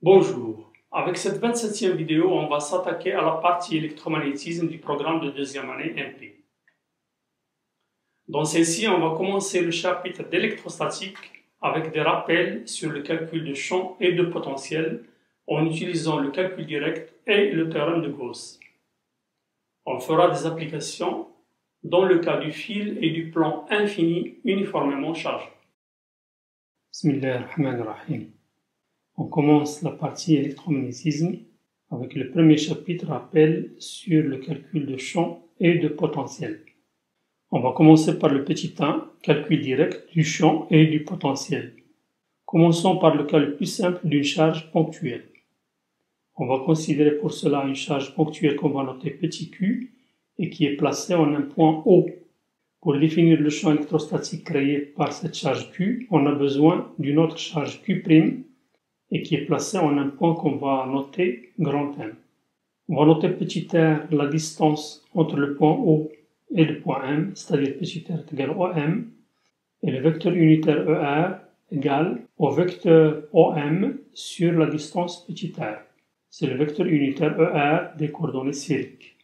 Bonjour, avec cette 27e vidéo, on va s'attaquer à la partie électromagnétisme du programme de deuxième année MP. Dans celle-ci, on va commencer le chapitre d'électrostatique avec des rappels sur le calcul de champ et de potentiel en utilisant le calcul direct et le théorème de Gauss. On fera des applications dans le cas du fil et du plan infini uniformément chargé. Bismillahirrahmanirrahim. On commence la partie électromagnétisme avec le premier chapitre rappel sur le calcul de champ et de potentiel. On va commencer par le petit 1, calcul direct du champ et du potentiel. Commençons par le cas le plus simple d'une charge ponctuelle. On va considérer pour cela une charge ponctuelle qu'on va noter petit q et qui est placée en un point O. Pour définir le champ électrostatique créé par cette charge q, on a besoin d'une autre charge q' et qui est placée en un point qu'on va noter grand M. On va noter petit r la distance entre le point O et le point M, c'est-à-dire petit r est égal à OM, et le vecteur unitaire ER égale au vecteur OM sur la distance petit r. C'est le vecteur unitaire ER des coordonnées sphériques.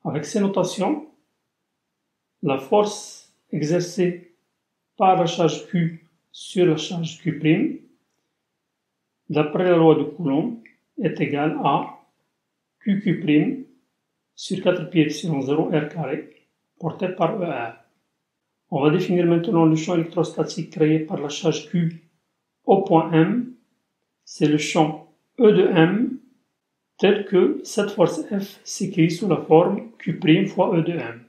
Avec ces notations, la force exercée par la charge Q sur la charge Q', d'après la loi de Coulomb, est égale à QQ' sur 4 pi epsilon 0 r carré, porté par ER. On va définir maintenant le champ électrostatique créé par la charge Q au point M. C'est le champ E de M, tel que cette force F s'écrit sous la forme Q' fois E de M.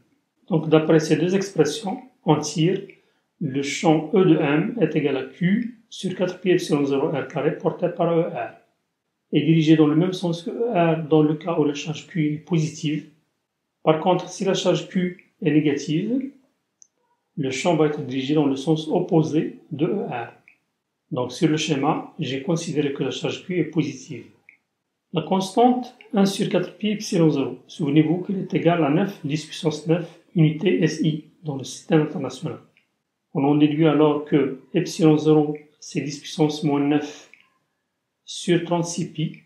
Donc d'après ces deux expressions, on tire le champ E de M est égal à Q sur 4 pi epsilon 0 r carré porté par ER et dirigé dans le même sens que ER dans le cas où la charge Q est positive. Par contre, si la charge Q est négative, le champ va être dirigé dans le sens opposé de ER. Donc sur le schéma, j'ai considéré que la charge Q est positive. La constante 1 sur 4 pi epsilon 0, souvenez-vous qu'elle est égale à 9 10 puissance 9 unités SI dans le système international. On en déduit alors que epsilon 0 c'est 10 puissance moins 9 sur 36 pi.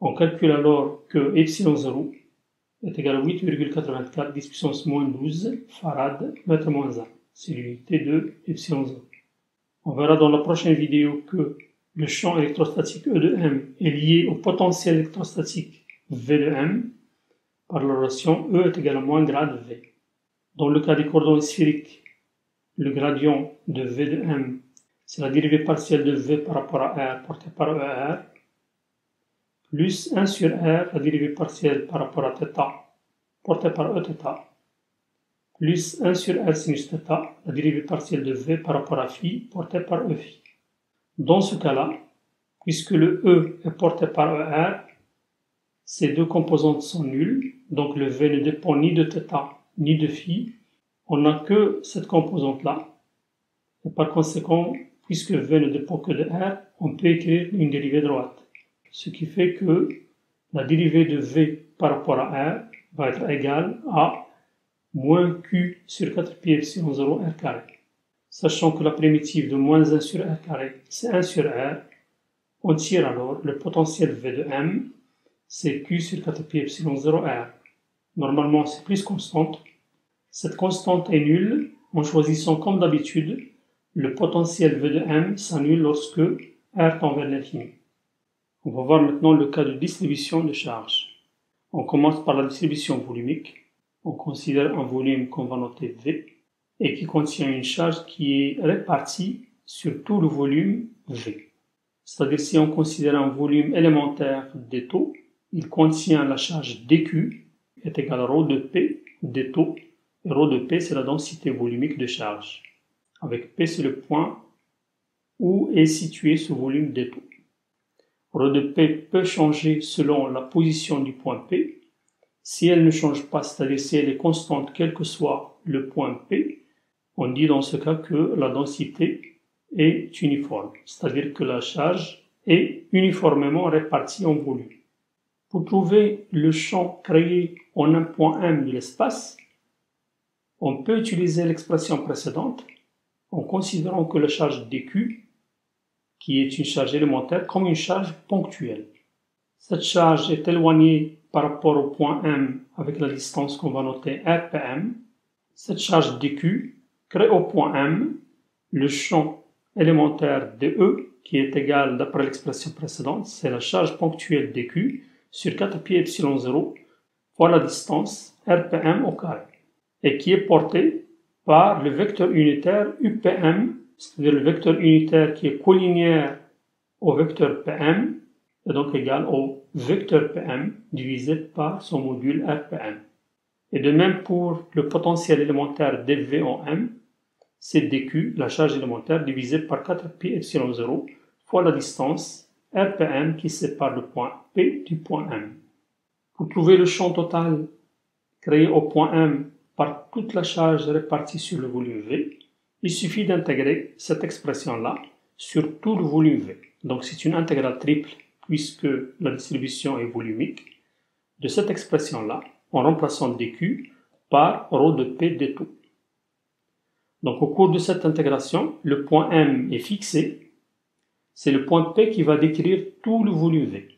On calcule alors que epsilon 0 est égal à 8,84 10 puissance moins 12 farad mètre moins 1. C'est l'unité de epsilon 0. On verra dans la prochaine vidéo que le champ électrostatique E de M est lié au potentiel électrostatique V de M par la relation E est égal à moins grade V. Dans le cas des coordonnées sphériques, le gradient de V de M, c'est la dérivée partielle de V par rapport à R portée par ER, plus 1 sur R, la dérivée partielle par rapport à θ portée par Eθ, plus 1 sur R sinus θ, la dérivée partielle de V par rapport à φ portée par Eφ. Dans ce cas-là, puisque le E est porté par ER, ces deux composantes sont nulles, donc le V ne dépend ni de θ ni de φ, on n'a que cette composante-là, et par conséquent, puisque V ne dépend que de R, on peut écrire une dérivée droite, ce qui fait que la dérivée de V par rapport à R va être égale à moins Q sur 4 pi epsilon 0 R carré. Sachant que la primitive de moins 1 sur R carré, c'est 1 sur R, on tire alors le potentiel V de M, c'est Q sur 4 pi epsilon 0 R. Normalement, c'est plus constante. Cette constante est nulle en choisissant comme d'habitude le potentiel V de M s'annule lorsque R tend vers l'infini. On va voir maintenant le cas de distribution de charge. On commence par la distribution volumique. On considère un volume qu'on va noter V et qui contient une charge qui est répartie sur tout le volume V. C'est-à-dire si on considère un volume élémentaire des taux, il contient la charge dQ est égale à ρ de P des taux et ρ de P c'est la densité volumique de charge, avec P c'est le point où est situé ce volume des taux. ρ de P peut changer selon la position du point P. Si elle ne change pas, c'est-à-dire si elle est constante quel que soit le point P, on dit dans ce cas que la densité est uniforme, c'est-à-dire que la charge est uniformément répartie en volume. Pour trouver le champ créé en un point M de l'espace, on peut utiliser l'expression précédente en considérant que la charge dQ, qui est une charge élémentaire, comme une charge ponctuelle. Cette charge est éloignée par rapport au point M avec la distance qu'on va noter RPM. Cette charge dQ crée au point M le champ élémentaire dE qui est égal, d'après l'expression précédente, c'est la charge ponctuelle dQ sur 4pi epsilon 0 fois la distance RPM au carré et qui est portée par le vecteur unitaire UPM, c'est-à-dire le vecteur unitaire qui est collinéaire au vecteur PM est donc égal au vecteur PM divisé par son module RPM. Et de même pour le potentiel élémentaire dV en M, c'est dQ, la charge élémentaire, divisée par 4pi epsilon 0 fois la distance RPM qui sépare le point P du point M. Pour trouver le champ total créé au point M par toute la charge répartie sur le volume V, il suffit d'intégrer cette expression-là sur tout le volume V. Donc c'est une intégrale triple puisque la distribution est volumique. De cette expression-là, en remplaçant dQ par ρ de P d tout. Donc au cours de cette intégration, le point M est fixé. C'est le point P qui va décrire tout le volume V.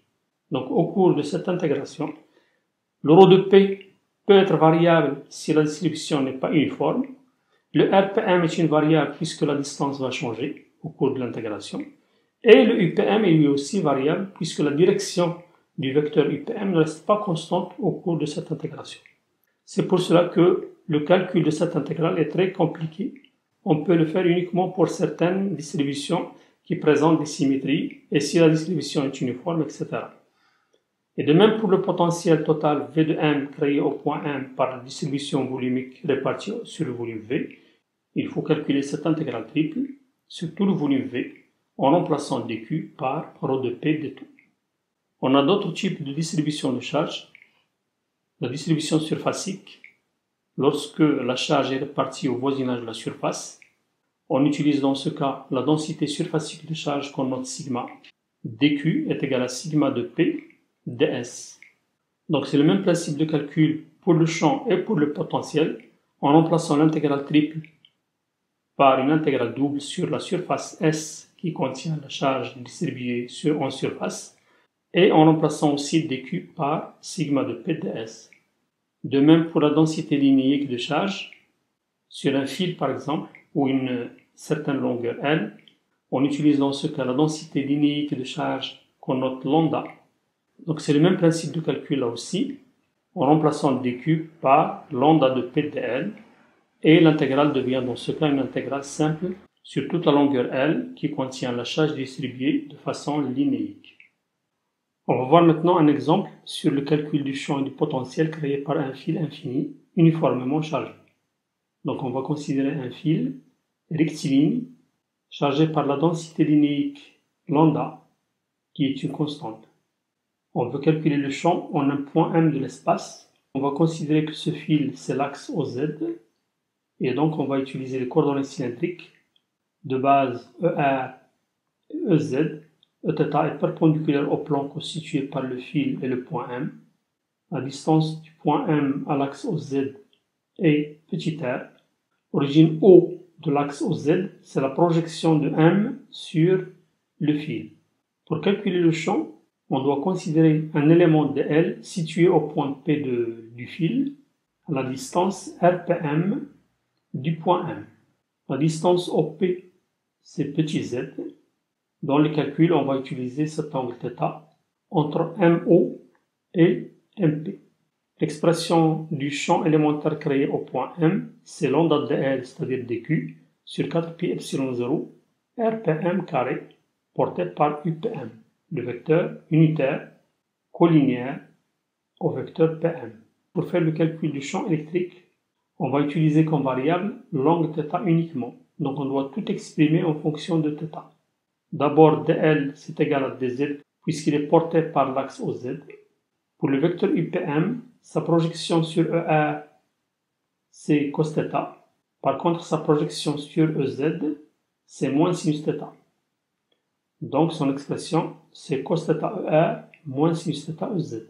Donc au cours de cette intégration, le ρ de P peut être variable si la distribution n'est pas uniforme. Le RPM est une variable puisque la distance va changer au cours de l'intégration. Et le UPM est lui aussi variable puisque la direction du vecteur UPM ne reste pas constante au cours de cette intégration. C'est pour cela que le calcul de cette intégrale est très compliqué. On peut le faire uniquement pour certaines distributions qui présentent des symétries et si la distribution est uniforme, etc. Et de même pour le potentiel total V de M créé au point M par la distribution volumique répartie sur le volume V, il faut calculer cette intégrale triple sur tout le volume V en remplaçant dQ par ρ de P d tout. On a d'autres types de distribution de charge. La distribution surfacique, lorsque la charge est répartie au voisinage de la surface, on utilise dans ce cas la densité surfacique de charge qu'on note sigma. dQ est égal à sigma de P ds. Donc c'est le même principe de calcul pour le champ et pour le potentiel en remplaçant l'intégrale triple par une intégrale double sur la surface S qui contient la charge distribuée en surface et en remplaçant aussi dQ par sigma de P ds. De même pour la densité linéique de charge sur un fil par exemple ou une certaine longueur L, on utilise dans ce cas la densité linéique de charge qu'on note lambda. Donc c'est le même principe de calcul là aussi, en remplaçant dQ par lambda de P dl, et l'intégrale devient dans ce cas une intégrale simple sur toute la longueur L qui contient la charge distribuée de façon linéique. On va voir maintenant un exemple sur le calcul du champ et du potentiel créé par un fil infini uniformément chargé. Donc on va considérer un fil rectiligne chargé par la densité linéique lambda qui est une constante. On veut calculer le champ en un point M de l'espace. On va considérer que ce fil c'est l'axe OZ et donc on va utiliser les coordonnées cylindriques de base ER et EZ. Eθ est perpendiculaire au plan constitué par le fil et le point M. La distance du point M à l'axe OZ est petit r. L'origine O de l'axe OZ, c'est la projection de M sur le fil. Pour calculer le champ, on doit considérer un élément de L situé au point P du fil, à la distance RPM du point M. La distance OP, c'est petit z. Dans les calculs, on va utiliser cet angle θ entre MO et MP. L'expression du champ élémentaire créé au point M, c'est lambda de L, c'est-à-dire dQ, sur 4pi epsilon 0, RPM carré, porté par UPM, le vecteur unitaire collinéaire au vecteur PM. Pour faire le calcul du champ électrique, on va utiliser comme variable l'angle θ uniquement. Donc on doit tout exprimer en fonction de θ. D'abord, dl c'est égal à dz puisqu'il est porté par l'axe OZ. Pour le vecteur UPM, sa projection sur ER c'est cos θ. Par contre, sa projection sur EZ c'est moins sinus θ. Donc son expression c'est cos θ ER moins sinus θ EZ.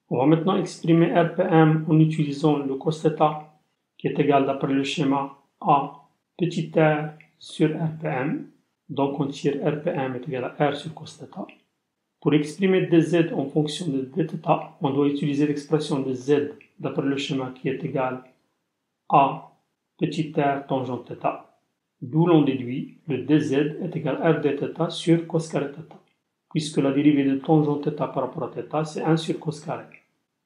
On va maintenant exprimer RPM en utilisant le cos θ qui est égal d'après le schéma A petit r sur RPM. Donc on tire RPM est égal à R sur cos θ. Pour exprimer dz en fonction de dθ, on doit utiliser l'expression de z d'après le schéma qui est égal à petit r tangente θ. D'où l'on déduit le dz est égal à r dθ sur cos carré θ. Puisque la dérivée de tangente θ par rapport à θ, c'est 1 sur cos carré.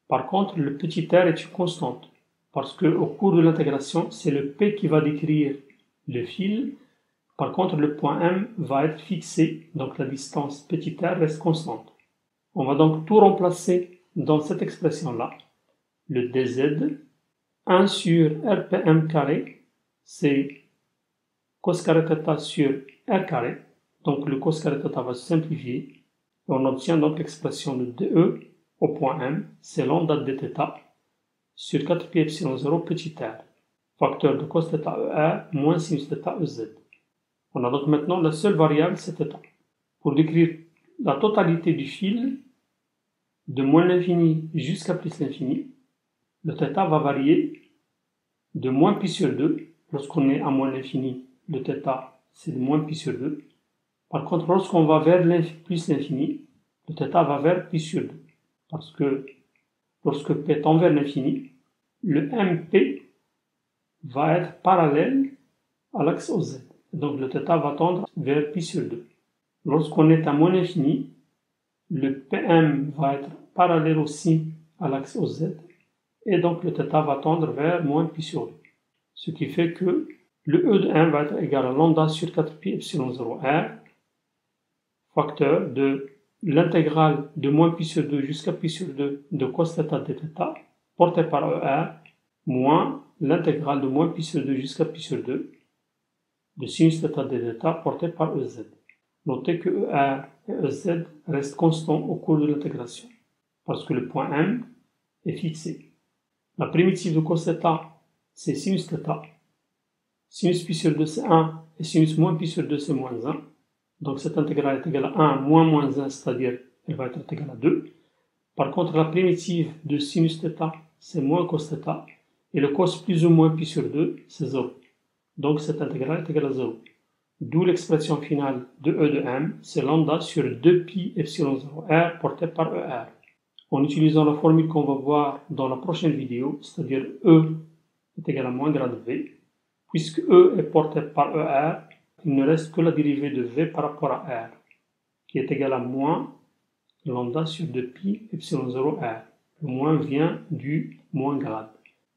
Par contre, le petit r est une constante, parce qu'au cours de l'intégration, c'est le P qui va décrire le fil. Par contre, le point M va être fixé, donc la distance petit r reste constante. On va donc tout remplacer dans cette expression-là. Le dz, 1 sur rpm carré, c'est cos carré θ sur r carré. Donc le cos carré θ va se simplifier. Et on obtient donc l'expression de dE au point M, c'est lambda dθ sur 4 pi epsilon 0 petit r, facteur de cos θ ER moins sinus θ EZ. On a donc maintenant la seule variable, c'est θ. Pour décrire la totalité du fil, de moins l'infini jusqu'à plus l'infini, le θ va varier de moins pi sur 2. Lorsqu'on est à moins l'infini, le θ c'est de moins pi sur 2. Par contre, lorsqu'on va vers plus l'infini, le θ va vers pi sur 2. Parce que lorsque p tend vers l'infini, le MP va être parallèle à l'axe OZ. Donc le θ va tendre vers pi sur 2. Lorsqu'on est à moins l'infini, le PM va être parallèle aussi à l'axe OZ. Et donc le θ va tendre vers moins pi sur 2. Ce qui fait que le E de 1 va être égal à lambda sur 4 pi epsilon 0 R, facteur de l'intégrale de moins pi sur 2 jusqu'à pi sur 2 de cos θ dθ porté par ER moins l'intégrale de moins pi sur 2 jusqu'à pi sur 2 de sinus θ dθ porté par EZ. Notez que ER et EZ restent constants au cours de l'intégration parce que le point M est fixé. La primitive de cos θ c'est sinus θ. Sinus pi sur 2 c'est 1 et sinus moins pi sur 2 c'est moins 1. Donc cette intégrale est égale à 1 moins moins 1, c'est-à-dire elle va être égale à 2. Par contre, la primitive de sinus θ, c'est moins cos θ, et le cos plus ou moins pi sur 2, c'est 0. Donc cette intégrale est égale à 0. D'où l'expression finale de E de M, c'est lambda sur 2 pi epsilon 0 R porté par ER. En utilisant la formule qu'on va voir dans la prochaine vidéo, c'est-à-dire E est égal à moins grade V, puisque E est porté par ER, il ne reste que la dérivée de V par rapport à R, qui est égale à moins lambda sur 2 pi epsilon 0 R. Le moins vient du moins grade.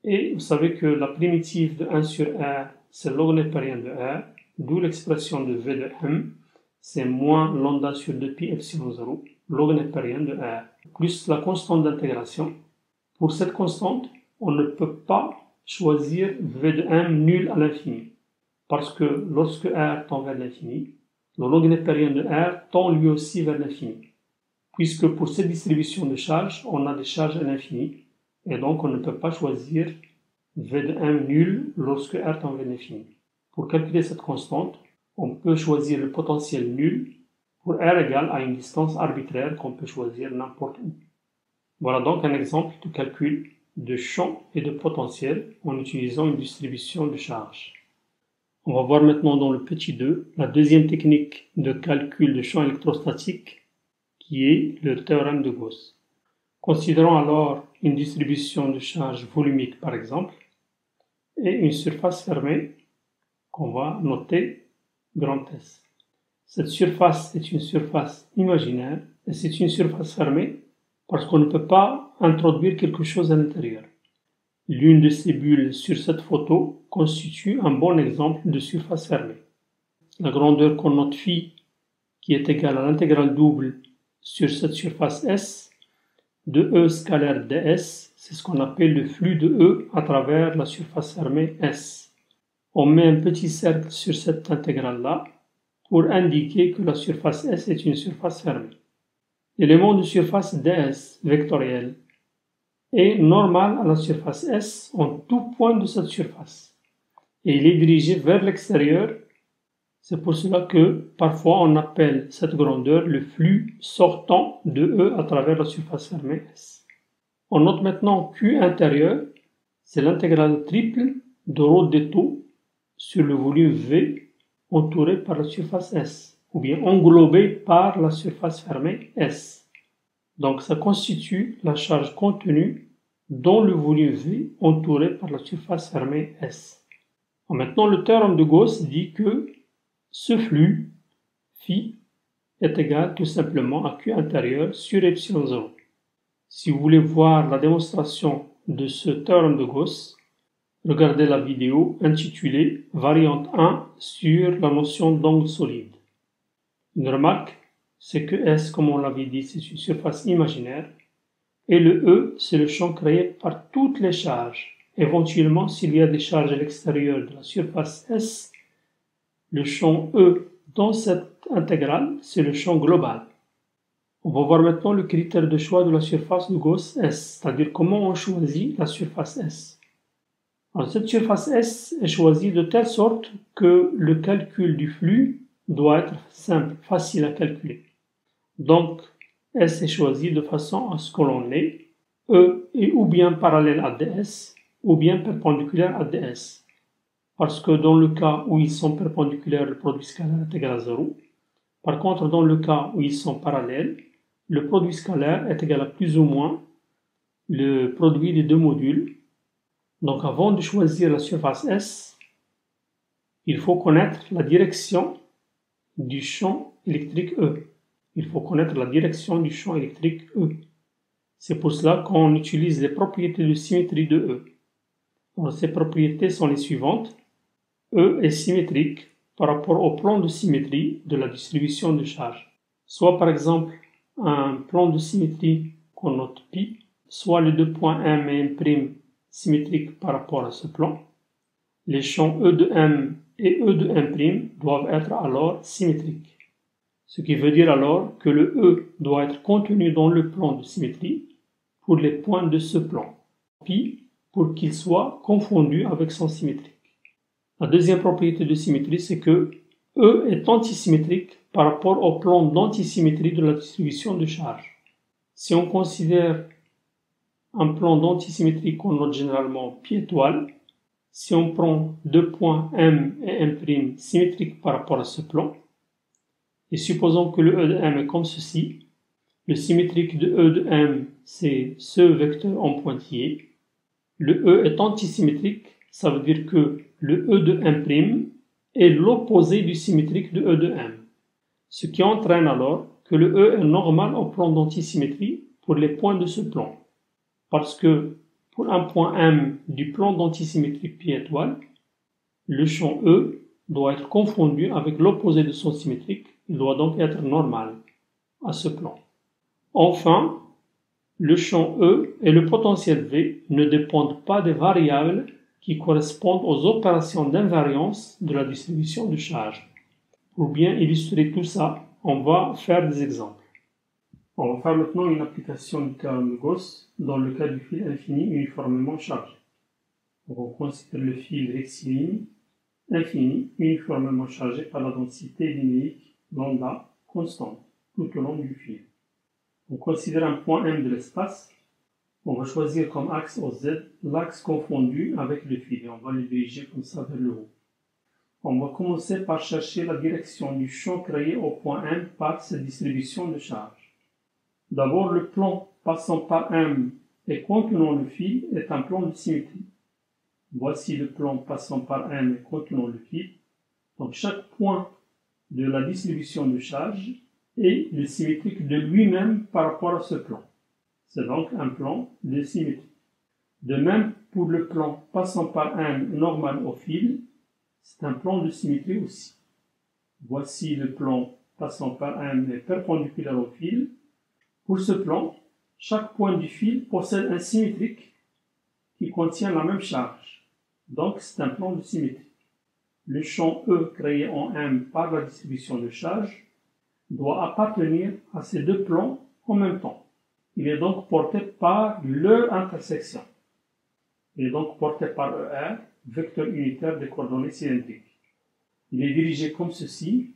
Et vous savez que la primitive de 1 sur R, c'est log népérien de R, d'où l'expression de V de M, c'est moins lambda sur 2 pi epsilon 0, log népérien de R, plus la constante d'intégration. Pour cette constante, on ne peut pas choisir V de M nul à l'infini. Parce que lorsque R tend vers l'infini, le log népérien de R tend lui aussi vers l'infini. Puisque pour cette distribution de charges, on a des charges à l'infini, et donc on ne peut pas choisir V de M nul lorsque R tend vers l'infini. Pour calculer cette constante, on peut choisir le potentiel nul pour R égale à une distance arbitraire qu'on peut choisir n'importe où. Voilà donc un exemple de calcul de champ et de potentiel en utilisant une distribution de charges. On va voir maintenant dans le petit 2 la deuxième technique de calcul de champ électrostatique qui est le théorème de Gauss. Considérons alors une distribution de charge volumique par exemple et une surface fermée qu'on va noter grand S. Cette surface est une surface imaginaire et c'est une surface fermée parce qu'on ne peut pas introduire quelque chose à l'intérieur. L'une de ces bulles sur cette photo constitue un bon exemple de surface fermée. La grandeur qu'on note phi, qui est égale à l'intégrale double sur cette surface S, de E scalaire ds, c'est ce qu'on appelle le flux de E à travers la surface fermée S. On met un petit cercle sur cette intégrale-là pour indiquer que la surface S est une surface fermée. L'élément de surface ds vectoriel est normal à la surface S en tout point de cette surface. Et il est dirigé vers l'extérieur. C'est pour cela que parfois on appelle cette grandeur le flux sortant de E à travers la surface fermée S. On note maintenant Q intérieur, c'est l'intégrale triple de ρ d taux sur le volume V entouré par la surface S, ou bien englobé par la surface fermée S. Donc ça constitue la charge contenue dans le volume V entouré par la surface fermée S. Maintenant, le théorème de Gauss dit que ce flux, phi, est égal tout simplement à Q intérieur sur epsilon 0. Si vous voulez voir la démonstration de ce théorème de Gauss, regardez la vidéo intitulée Variante 1 sur la notion d'angle solide. Une remarque, c'est que S, comme on l'avait dit, c'est une surface imaginaire, et le E, c'est le champ créé par toutes les charges. Éventuellement, s'il y a des charges à l'extérieur de la surface S, le champ E dans cette intégrale, c'est le champ global. On va voir maintenant le critère de choix de la surface de Gauss S, c'est-à-dire comment on choisit la surface S. Alors, cette surface S est choisie de telle sorte que le calcul du flux doit être simple, facile à calculer. Donc, S est choisi de façon à ce que l'on ait E est ou bien parallèle à DS ou bien perpendiculaire à DS. Parce que dans le cas où ils sont perpendiculaires, le produit scalaire est égal à 0. Par contre, dans le cas où ils sont parallèles, le produit scalaire est égal à plus ou moins le produit des deux modules. Donc avant de choisir la surface S, il faut connaître la direction du champ électrique E. Il faut connaître la direction du champ électrique E. C'est pour cela qu'on utilise les propriétés de symétrie de E. Alors, ces propriétés sont les suivantes. E est symétrique par rapport au plan de symétrie de la distribution de charge. Soit par exemple un plan de symétrie qu'on note π, soit les deux points M et M' symétriques par rapport à ce plan. Les champs E de M et E de M' doivent être alors symétriques. Ce qui veut dire alors que le E doit être contenu dans le plan de symétrie pour les points de ce plan, π pour qu'il soit confondu avec son symétrique. La deuxième propriété de symétrie, c'est que E est antisymétrique par rapport au plan d'antisymétrie de la distribution de charge. Si on considère un plan d'antisymétrie qu'on note généralement π étoile, si on prend deux points M et M' symétriques par rapport à ce plan, et supposons que le E de M est comme ceci, le symétrique de E de M, c'est ce vecteur en pointillé. Le E est antisymétrique, ça veut dire que le E de M' est l'opposé du symétrique de E de M. Ce qui entraîne alors que le E est normal au plan d'antisymétrie pour les points de ce plan. Parce que pour un point M du plan d'antisymétrie π étoile, le champ E doit être confondu avec l'opposé de son symétrique, il doit donc être normal à ce plan. Enfin, le champ E et le potentiel V ne dépendent pas des variables qui correspondent aux opérations d'invariance de la distribution de charge. Pour bien illustrer tout ça, on va faire des exemples. On va faire maintenant une application du théorème de Gauss dans le cas du fil infini uniformément chargé. On considère le fil rectiligne infini uniformément chargé par la densité linéique lambda constante tout au long du fil. On considère un point M de l'espace. On va choisir comme axe au Z l'axe confondu avec le fil et on va le diriger comme ça vers le haut. On va commencer par chercher la direction du champ créé au point M par cette distribution de charge. D'abord, le plan passant par M et contenant le fil est un plan de symétrie. Voici le plan passant par M et contenant le fil. Donc chaque point de la distribution de charge est le symétrique de lui-même par rapport à ce plan. C'est donc un plan de symétrie. De même, pour le plan passant par M normal au fil, c'est un plan de symétrie aussi. Voici le plan passant par M et perpendiculaire au fil. Pour ce plan, chaque point du fil possède un symétrique qui contient la même charge. Donc, c'est un plan de symétrie. Le champ E créé en M par la distribution de charge doit appartenir à ces deux plans en même temps. Il est donc porté par leur intersection. Il est donc porté par ER, vecteur unitaire des coordonnées cylindriques. Il est dirigé comme ceci,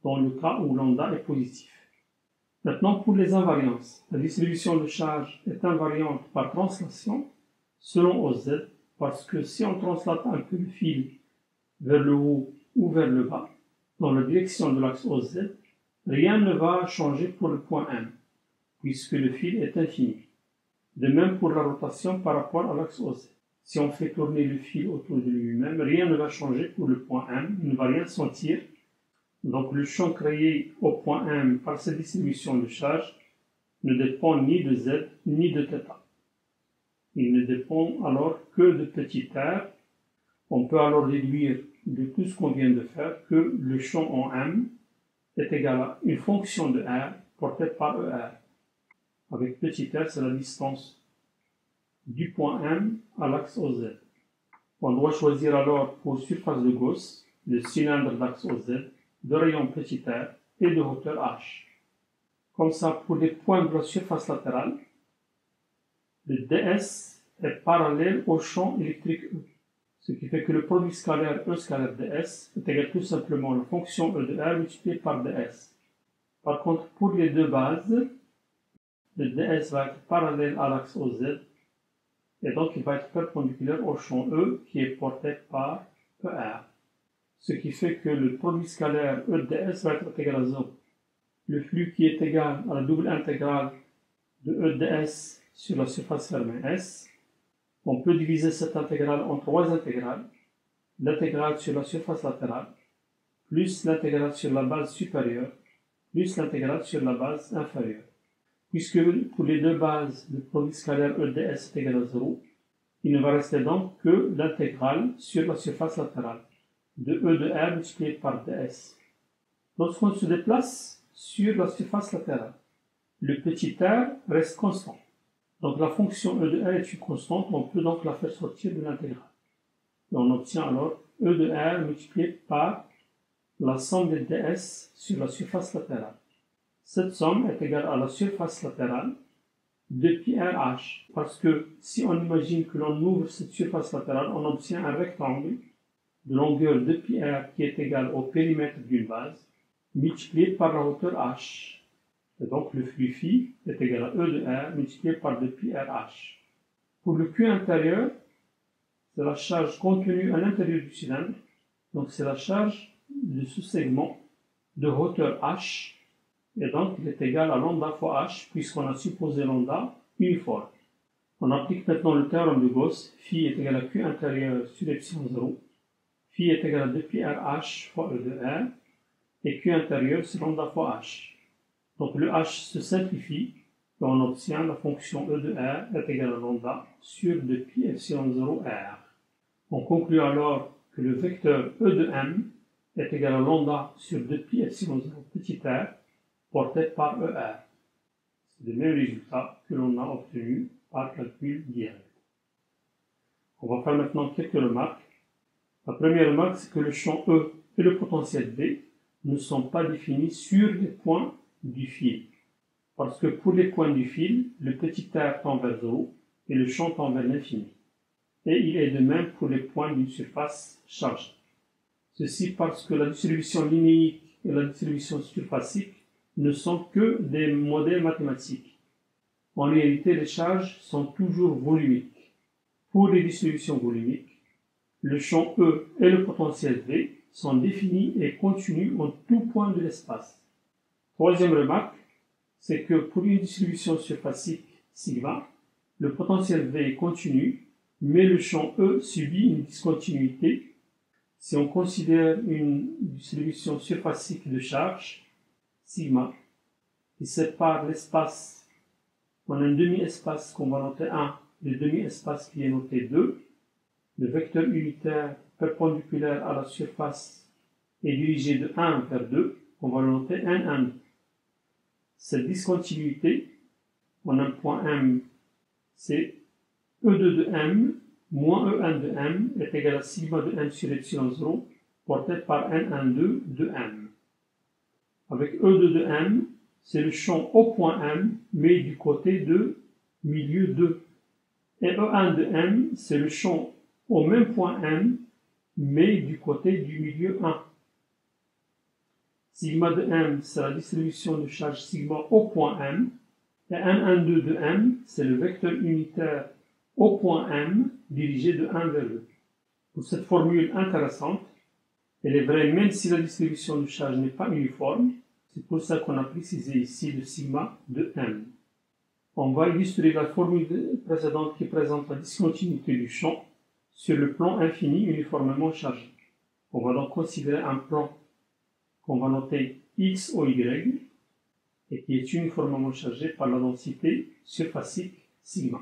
dans le cas où lambda est positif. Maintenant, pour les invariances, la distribution de charge est invariante par translation selon OZ, parce que si on translate un peu le fil vers le haut ou vers le bas, dans la direction de l'axe OZ, rien ne va changer pour le point M, puisque le fil est infini. De même pour la rotation par rapport à l'axe OZ. Si on fait tourner le fil autour de lui-même, rien ne va changer pour le point M, il ne va rien sentir. Donc le champ créé au point M par cette distribution de charge ne dépend ni de Z ni de θ. Il ne dépend alors que de petit r. On peut alors déduire de tout ce qu'on vient de faire que le champ en M est égal à une fonction de R portée par ER. Avec petit r, c'est la distance du point M à l'axe OZ. On doit choisir alors pour surface de Gauss le cylindre d'axe OZ, de rayon petit r et de hauteur h. Comme ça, pour les points de la surface latérale, le ds est parallèle au champ électrique E. Ce qui fait que le produit scalaire E scalaire ds est égal tout simplement à la fonction E de R multipliée par ds. Par contre, pour les deux bases, le ds va être parallèle à l'axe OZ et donc il va être perpendiculaire au champ E qui est porté par ER. Ce qui fait que le produit scalaire E de ds va être égal à 0. Le flux qui est égal à la double intégrale de E ds sur la surface fermée S. On peut diviser cette intégrale en trois intégrales. L'intégrale sur la surface latérale, plus l'intégrale sur la base supérieure, plus l'intégrale sur la base inférieure. Puisque pour les deux bases, le produit scalaire E ds est égal à 0, il ne va rester donc que l'intégrale sur la surface latérale de E de R multiplié par ds. Lorsqu'on se déplace sur la surface latérale, le petit r reste constant. Donc la fonction E de R est une constante, on peut donc la faire sortir de l'intégrale. Et on obtient alors E de R multiplié par la somme des ds sur la surface latérale. Cette somme est égale à la surface latérale de pi RH, parce que si on imagine que l'on ouvre cette surface latérale, on obtient un rectangle de longueur de pi r qui est égal au périmètre d'une base, multiplié par la hauteur h. Et donc le flux phi est égal à E de R multiplié par 2 pi RH. Pour le Q intérieur, c'est la charge contenue à l'intérieur du cylindre, donc c'est la charge de ce segment de hauteur h, et donc il est égal à lambda fois h, puisqu'on a supposé lambda uniforme. On applique maintenant le théorème de Gauss, phi est égal à Q intérieur sur epsilon 0, phi est égal à 2 pi RH fois E de R, et Q intérieur c'est lambda fois h. Donc le h se simplifie et on obtient la fonction E de R est égale à lambda sur 2 pi epsilon 0 R. On conclut alors que le vecteur E de M est égal à lambda sur 2 pi epsilon 0 petit r porté par ER. C'est le même résultat que l'on a obtenu par calcul direct. On va faire maintenant quelques remarques. La première remarque, c'est que le champ E et le potentiel V ne sont pas définis sur les points du fil. Parce que pour les points du fil, le petit r tend vers 0 et le champ tend vers l'infini. Et il est de même pour les points d'une surface chargée. Ceci parce que la distribution linéique et la distribution surfacique ne sont que des modèles mathématiques. En réalité, les charges sont toujours volumiques. Pour les distributions volumiques, le champ E et le potentiel V sont définis et continus en tout point de l'espace. Troisième remarque, c'est que pour une distribution surfacique sigma, le potentiel V est continu, mais le champ E subit une discontinuité. Si on considère une distribution surfacique de charge, sigma, qui sépare l'espace en un demi-espace qu'on va noter 1, le demi-espace qui est noté 2, le vecteur unitaire perpendiculaire à la surface est dirigé de 1 vers 2, on va le noter n1. Cette discontinuité, en un point M, c'est E2 de M moins E1 de M est égal à sigma de M sur epsilon 0 porté par N12 de M. Avec E2 de M, c'est le champ au point M, mais du côté de milieu 2. Et E1 de M, c'est le champ au même point M, mais du côté du milieu 1. Sigma de M, c'est la distribution de charge sigma au point M, et N12 de M, c'est le vecteur unitaire au point M, dirigé de 1 vers 2. Pour cette formule intéressante, Elle est vraie même si la distribution de charge n'est pas uniforme. C'est pour ça qu'on a précisé ici le sigma de M. On va illustrer la formule précédente qui présente la discontinuité du champ sur le plan infini uniformément chargé. On va donc considérer un plan qu'on va noter X au Y et qui est uniformément chargé par la densité surfacique sigma.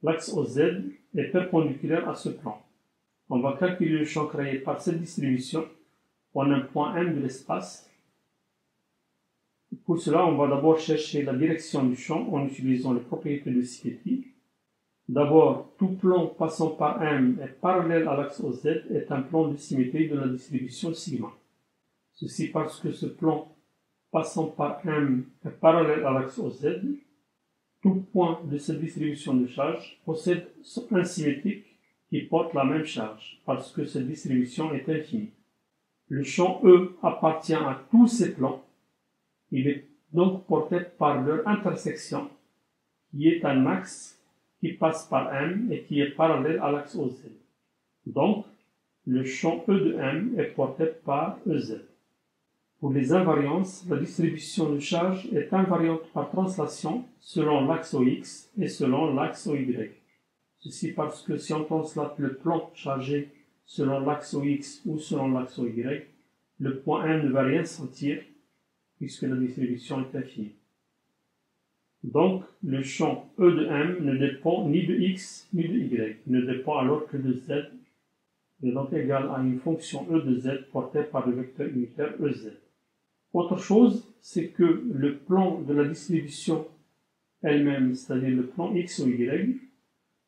L'axe OZ est perpendiculaire à ce plan. On va calculer le champ créé par cette distribution en un point M de l'espace. Pour cela, on va d'abord chercher la direction du champ en utilisant les propriétés de symétrie. D'abord, tout plan passant par M et parallèle à l'axe OZ est un plan de symétrie de la distribution sigma. Ceci parce que ce plan passant par M est parallèle à l'axe OZ. Tout point de cette distribution de charge possède un symétrique qui porte la même charge, parce que cette distribution est infinie. Le champ E appartient à tous ces plans. Il est donc porté par leur intersection, qui est un axe qui passe par M et qui est parallèle à l'axe OZ. Donc, le champ E de M est porté par EZ. Pour les invariances, la distribution de charge est invariante par translation selon l'axe OX et selon l'axe OY. Ceci parce que si on translate le plan chargé selon l'axe OX ou selon l'axe OY, le point M ne va rien sentir puisque la distribution est infinie. Donc, le champ E de M ne dépend ni de X ni de Y, il ne dépend alors que de Z, et donc égal à une fonction E de Z portée par le vecteur unitaire EZ. Autre chose, c'est que le plan de la distribution elle-même, c'est-à-dire le plan X ou Y,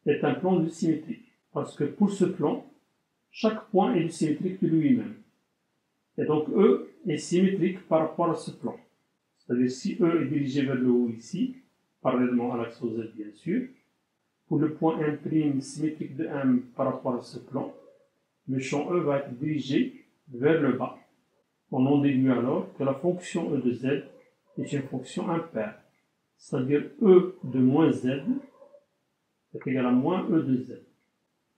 est un plan de symétrie, parce que pour ce plan, chaque point est symétrique de lui-même. Et donc E est symétrique par rapport à ce plan. C'est-à-dire si E est dirigé vers le haut ici, parallèlement à l'axe OZ bien sûr, pour le point M' symétrique de M par rapport à ce plan, le champ E va être dirigé vers le bas. On en déduit alors que la fonction E de Z est une fonction impaire, c'est-à-dire E de moins Z est égal à moins E de Z.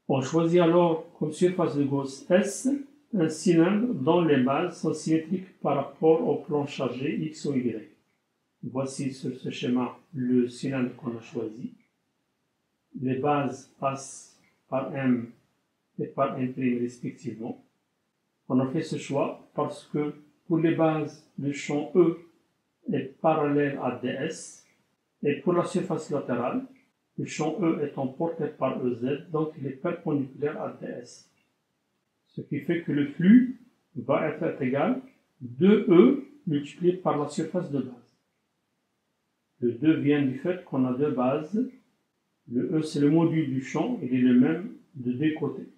On choisit alors comme surface de Gauss S un cylindre dont les bases sont symétriques par rapport au plan chargé X ou Y. Voici sur ce schéma le cylindre qu'on a choisi. Les bases passent par M et par M' respectivement. On a fait ce choix parce que pour les bases, le champ E est parallèle à DS et pour la surface latérale, le champ E étant porté par EZ, donc il est perpendiculaire à DS. Ce qui fait que le flux va être égal à 2E multiplié par la surface de base. Le 2 vient du fait qu'on a deux bases. Le E, c'est le module du champ, il est le même de deux côtés.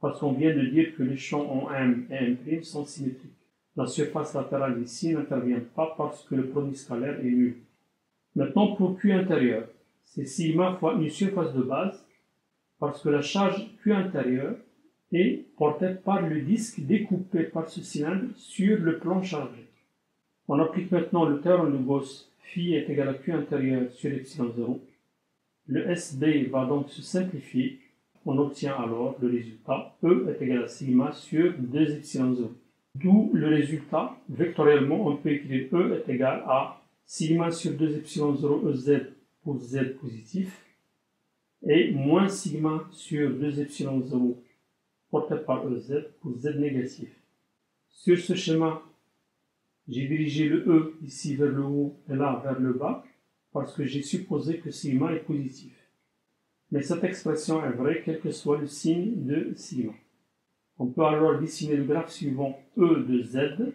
Parce qu'on vient de dire que les champs en M et M' sont symétriques. La surface latérale ici n'intervient pas parce que le produit scalaire est nul. Maintenant, pour Q intérieur, c'est sigma fois une surface de base, parce que la charge Q intérieur est portée par le disque découpé par ce cylindre sur le plan chargé. On applique maintenant le théorème de Gauss, phi est égal à Q intérieur sur epsilon 0. Le SB va donc se simplifier. On obtient alors le résultat E est égal à sigma sur 2 epsilon 0. D'où le résultat, vectoriellement, on peut écrire E est égal à sigma sur 2 epsilon 0 EZ pour Z positif et moins sigma sur 2 epsilon 0 porté par EZ pour Z négatif. Sur ce schéma, j'ai dirigé le E ici vers le haut et là vers le bas parce que j'ai supposé que sigma est positif. Mais cette expression est vraie quel que soit le signe de sigma. On peut alors dessiner le graphe suivant E de Z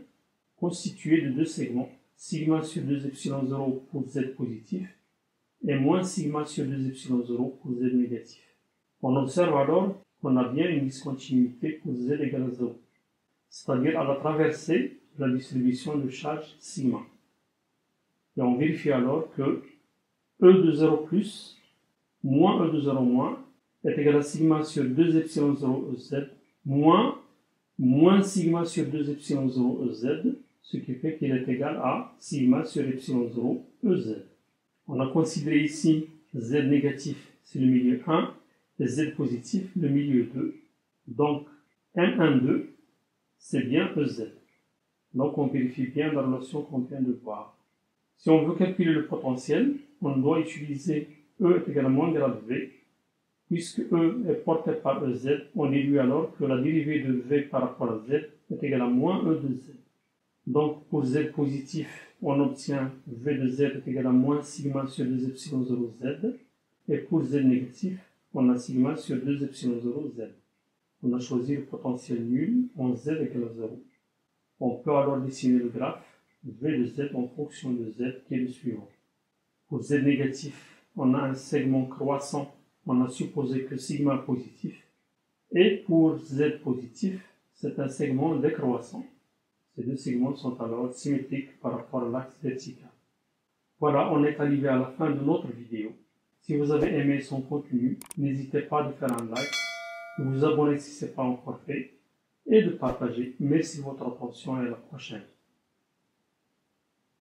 constitué de deux segments, sigma sur 2 epsilon 0 pour Z positif et moins sigma sur 2 epsilon 0 pour Z négatif. On observe alors qu'on a bien une discontinuité pour Z égale à 0, c'est-à-dire à la traversée de la distribution de charge sigma. Et on vérifie alors que E de 0 plus moins E de 0 moins est égal à sigma sur 2 epsilon 0 EZ moins sigma sur 2 epsilon 0 EZ, ce qui fait qu'il est égal à sigma sur epsilon 0 EZ. On a considéré ici Z négatif, c'est le milieu 1, et Z positif, le milieu 2. Donc, M12, c'est bien EZ. Donc on vérifie bien la relation qu'on vient de voir. Si on veut calculer le potentiel, on doit utiliser E est égal à moins grade V. Puisque E est porté par EZ, on déduit alors que la dérivée de V par rapport à Z est égale à moins E de Z. Donc pour Z positif, on obtient V de Z est égal à moins sigma sur 2 epsilon 0 Z. Et pour Z négatif, on a sigma sur 2 epsilon 0 Z. On a choisi le potentiel nul en Z égale à 0. On peut alors dessiner le graphe V de Z en fonction de Z qui est le suivant. Pour Z négatif, on a un segment croissant, on a supposé que sigma est positif. Et pour Z positif, c'est un segment décroissant. Ces deux segments sont alors symétriques par rapport à l'axe vertical. Voilà, on est arrivé à la fin de notre vidéo. Si vous avez aimé son contenu, n'hésitez pas à faire un like, de vous abonner si ce n'est pas encore fait, et de partager. Merci de votre attention et à la prochaine.